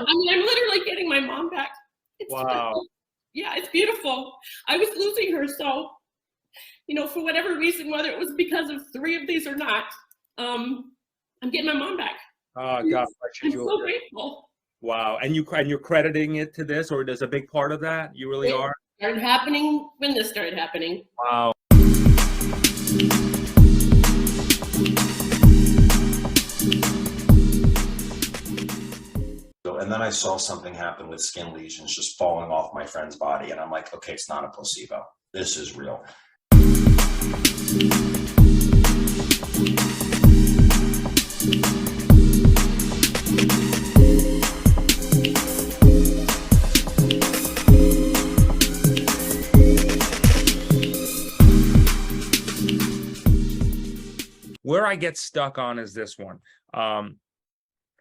I'm literally getting my mom back. It's Wow. beautiful. Yeah, it's beautiful. I was losing her, so, you know, for whatever reason, whether it was because of 3 of these or not, I'm getting my mom back. Oh, God bless you, I'm Julia. so grateful. Wow. And you're crediting it to this, or there's a big part of that? You really are? It started happening when this started happening. Wow. And then I saw something happen with skin lesions just falling off my friend's body. And I'm like, okay, it's not a placebo. This is real. Where I get stuck on is this one.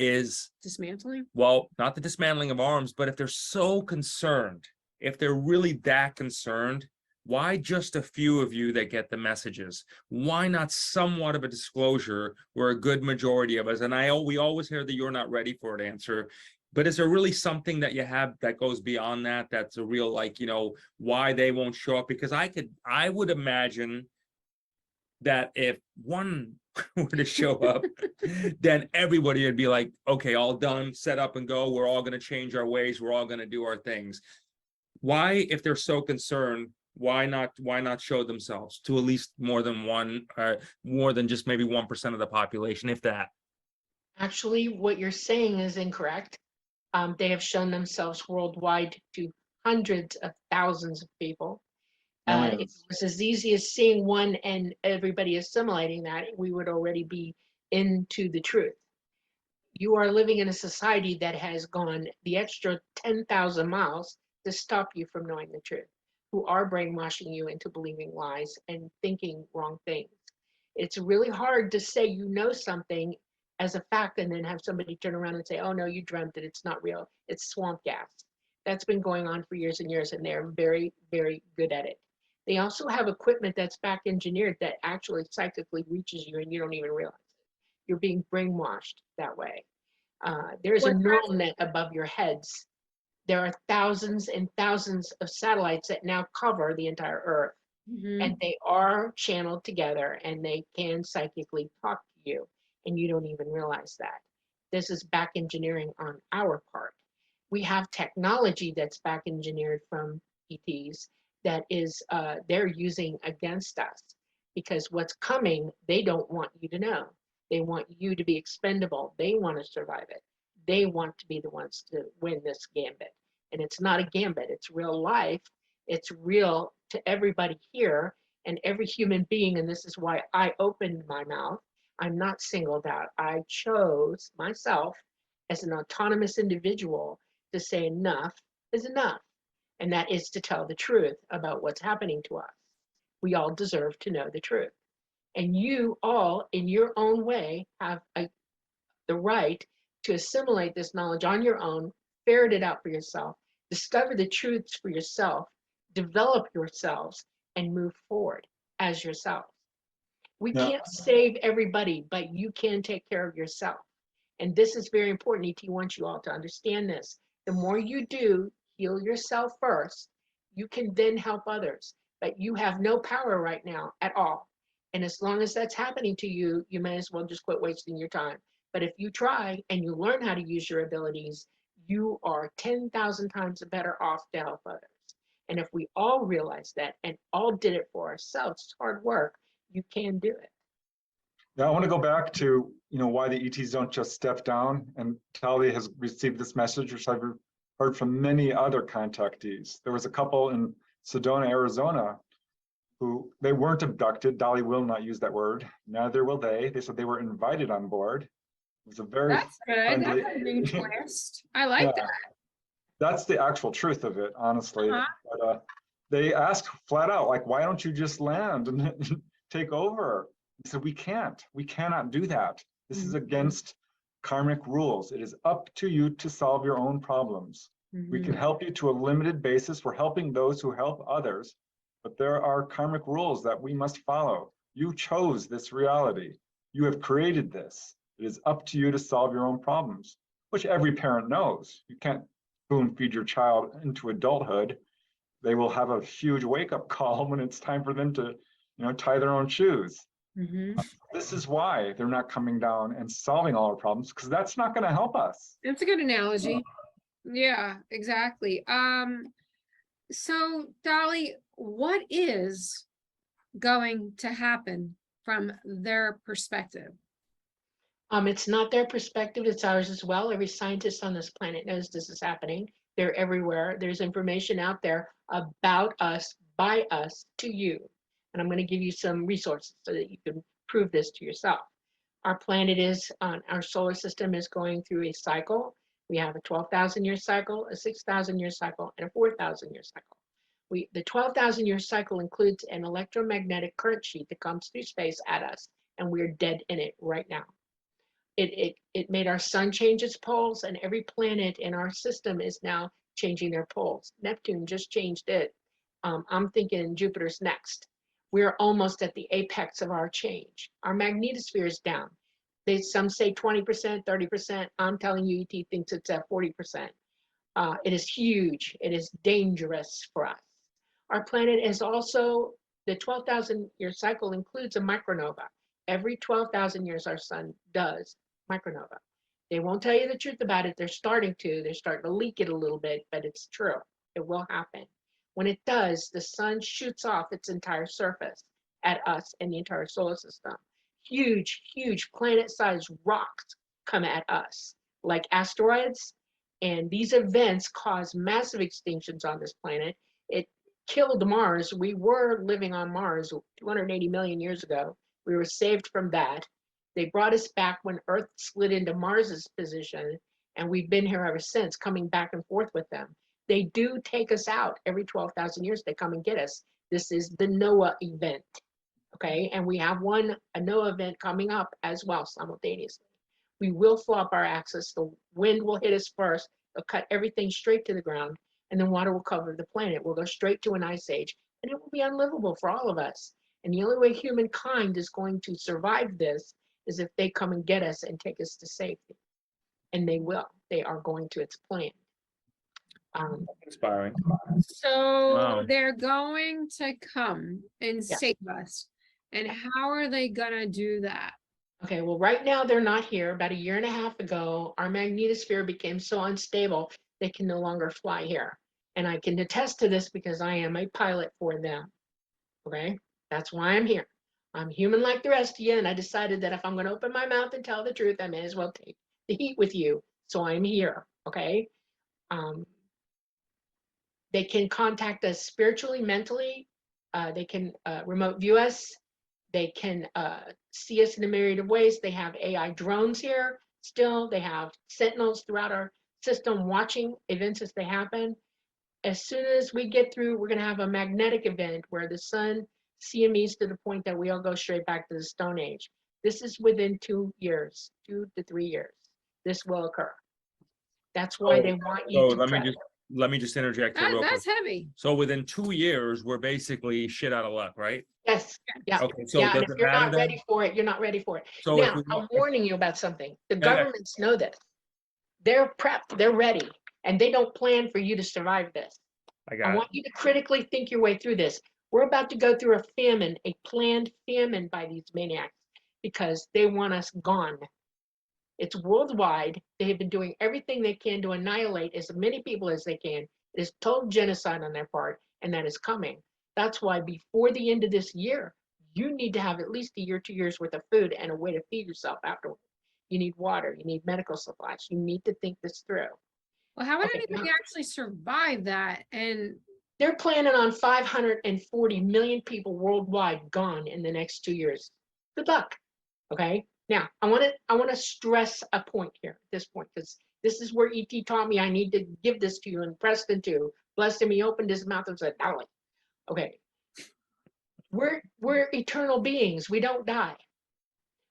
Is dismantling? Well, not the dismantling of arms, but if they're so concerned, if they're really that concerned, why just a few of you that get the messages? Why not somewhat of a disclosure where a good majority of us, and we always hear the "you're not ready for it" answer, but is there really something that you have that goes beyond that, that's a real, like, you know, why they won't show up? Because I would imagine that if one were to show up, then everybody would be like, okay, all done, set up and go. We're all going to change our ways. We're all going to do our things. Why, if they're so concerned, why not show themselves to at least more than just maybe 1% of the population, if that? Actually, what you're saying is incorrect. They have shown themselves worldwide to hundreds of thousands of people. If it was as easy as seeing one and everybody assimilating that, we would already be into the truth. You are living in a society that has gone the extra 10,000 miles to stop you from knowing the truth, who are brainwashing you into believing lies and thinking wrong things. It's really hard to say you know something as a fact and then have somebody turn around and say, oh no, you dreamt it, it's not real, it's swamp gas. That's been going on for years and years, and they're very, very good at it. They also have equipment that's back engineered that actually psychically reaches you and you don't even realize it. You're being brainwashed that way. There's a neural net above your heads. There are thousands and thousands of satellites that now cover the entire Earth. And they are channeled together and they can psychically talk to you and you don't even realize that. This is back engineering on our part. We have technology that's back engineered from ETs that is they're using against us, because what's coming, they don't want you to know. They want you to be expendable. They want to survive it. They want to be the ones to win this gambit. And it's not a gambit, it's real life. It's real to everybody here and every human being. And this is why I opened my mouth. I'm not singled out. I chose myself as an autonomous individual to say enough is enough. And that is to tell the truth about what's happening to us. We all deserve to know the truth. And you all, in your own way, have the right to assimilate this knowledge on your own, ferret it out for yourself, discover the truths for yourself, develop yourselves, and move forward as yourselves. We can't save everybody, but you can take care of yourself. And this is very important. ET wants you all to understand this. The more you do, heal yourself first, you can then help others. But you have no power right now at all. And as long as that's happening to you, you may as well just quit wasting your time. But if you try and you learn how to use your abilities, you are 10,000 times better off to help others. And if we all realize that and all did it for ourselves, it's hard work, you can do it. Now I want to go back to, why the ETs don't just step down, and Dolly has received this message, which I've heard from many other contactees. There was a couple in Sedona, Arizona, who they weren't abducted. Dolly will not use that word. Neither will they. They said they were invited on board. It was a very That's good. friendly... That's a new twist. I like that. That's the actual truth of it, honestly. But they asked flat out, like, why don't you just land and take over? He said, we can't. We cannot do that. This is against karmic rules. It is up to you to solve your own problems. We can help you to a limited basis. We're helping those who help others, but there are karmic rules that we must follow. You chose this reality. You have created this. It is up to you to solve your own problems. which every parent knows. You can't spoon feed your child into adulthood. They will have a huge wake-up call when it's time for them to, tie their own shoes. Mhm. This is why they're not coming down and solving all our problems, because that's not going to help us. That's a good analogy. Yeah, exactly. So Dolly, what is going to happen from their perspective? It's not their perspective, it's ours as well. Every scientist on this planet knows this is happening. They're everywhere. There's information out there about us, by us, to you. And I'm going to give you some resources so that you can prove this to yourself. Our planet is, our solar system is going through a cycle. We have a 12,000 year cycle, a 6,000 year cycle, and a 4,000 year cycle. The 12,000 year cycle includes an electromagnetic current sheet that comes through space at us, and we're dead in it right now. It made our sun change its poles, and every planet in our system is now changing their poles. Neptune just changed it. I'm thinking Jupiter's next. We're almost at the apex of our change. Our magnetosphere is down. Some say 20%, 30%. I'm telling you, ET thinks it's at 40%. It is huge. It is dangerous for us. Our planet is also, the 12,000 year cycle includes a micronova. Every 12,000 years, our sun does micronova. They won't tell you the truth about it. They're starting to leak it a little bit, but it's true. It will happen. When it does, the sun shoots off its entire surface at us and the entire solar system. Huge, huge planet-sized rocks come at us like asteroids. And these events cause massive extinctions on this planet. It killed Mars. We were living on Mars 280 million years ago. We were saved from that. They brought us back when Earth slid into Mars's position, and we've been here ever since, coming back and forth with them. They do take us out every 12,000 years. They come and get us. This is the Noah event, okay? And we have a Noah event coming up as well simultaneously. We will flop our axis. The wind will hit us first. It'll cut everything straight to the ground, and then water will cover the planet. We'll go straight to an ice age, and it will be unlivable for all of us. And the only way humankind is going to survive this is if they come and get us and take us to safety. And they will. They are going to. It's planned. Inspiring. So Wow. they're going to come and Yes. save us. And how are they gonna do that? Okay, well, right now they're not here. About a year and a half ago, our magnetosphere became so unstable, they can no longer fly here. And I can attest to this because I am a pilot for them. Okay, that's why I'm here. I'm human like the rest of you, and I decided that if I'm going to open my mouth and tell the truth, I may as well take the heat with you. So I'm here. Okay. They can contact us spiritually, mentally. They can remote view us. They can see us in a myriad of ways. They have AI drones here still. They have sentinels throughout our system watching events as they happen. As soon as we get through, we're going to have a magnetic event where the sun CMEs to the point that we all go straight back to the Stone Age. This is within 2 years, 2 to 3 years. This will occur. That's why they want you So to prep. let me just interject here real quick. That's heavy. So within 2 years, we're basically shit out of luck, right? Yes, yeah. Okay, so Yeah, and does if it you're matter not then? ready for it, you're not ready for it. So if Now, we I'm want- warning you about something. The Yeah, yeah. governments know this. They're prepped, they're ready, and they don't plan for you to survive this. I I got it. want you to critically think your way through this. We're about to go through a famine, a planned famine by these maniacs because they want us gone. It's worldwide. They have been doing everything they can to annihilate as many people as they can. It is total genocide on their part, and that is coming. That's why before the end of this year, you need to have at least a year, 2 years worth of food and a way to feed yourself afterwards. You need water, you need medical supplies. You need to think this through. Well, how would Okay, anybody now- actually survive that? And They're planning on 540 million people worldwide gone in the next 2 years. Good luck. Okay. Now I want to stress a point here at this point, because this is where ET taught me I need to give this to you, and Preston too. Blessed him, he opened his mouth and said, Dolly. Okay. We're eternal beings. We don't die.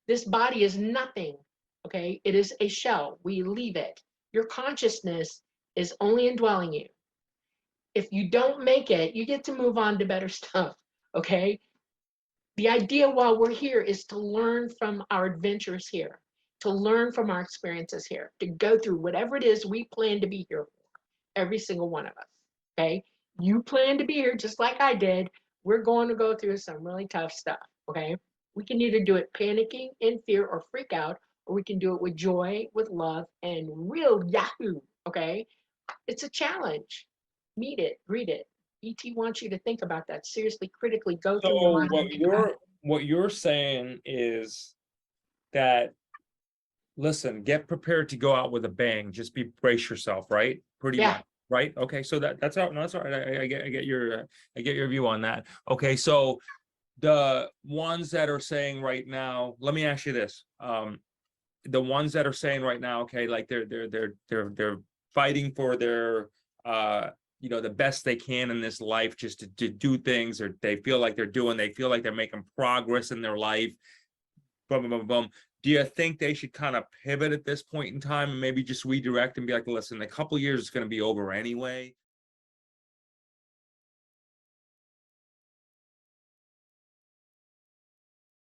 This body is nothing. Okay. It is a shell. We leave it. Your consciousness is only indwelling you. If you don't make it, you get to move on to better stuff. Okay. The idea while we're here is to learn from our adventures here. to learn from our experiences here, to go through whatever it is we plan to be here for, every single one of us. Okay. You plan to be here just like I did. We're going to go through some really tough stuff. Okay. We can either do it panicking in fear or freak out, or we can do it with joy, with love, and real Yahoo. Okay. It's a challenge. Meet it, read it. ET wants you to think about that. Seriously, critically go through your So mind. and think about it. what you're saying is that, listen, get prepared to go out with a bang. Just brace yourself, right? Pretty Yeah. much, right? Okay, so that's all. No, that's all right. I get your view on that. Okay, so the ones that are saying right now, let me ask you this: the ones that are saying right now, okay, like they're fighting for their the best they can in this life, just to do things, or they feel like they feel like they're making progress in their life. Boom, boom, boom, boom. Do you think they should kind of pivot at this point in time and maybe just redirect and be like, listen, a couple years is going to be over anyway.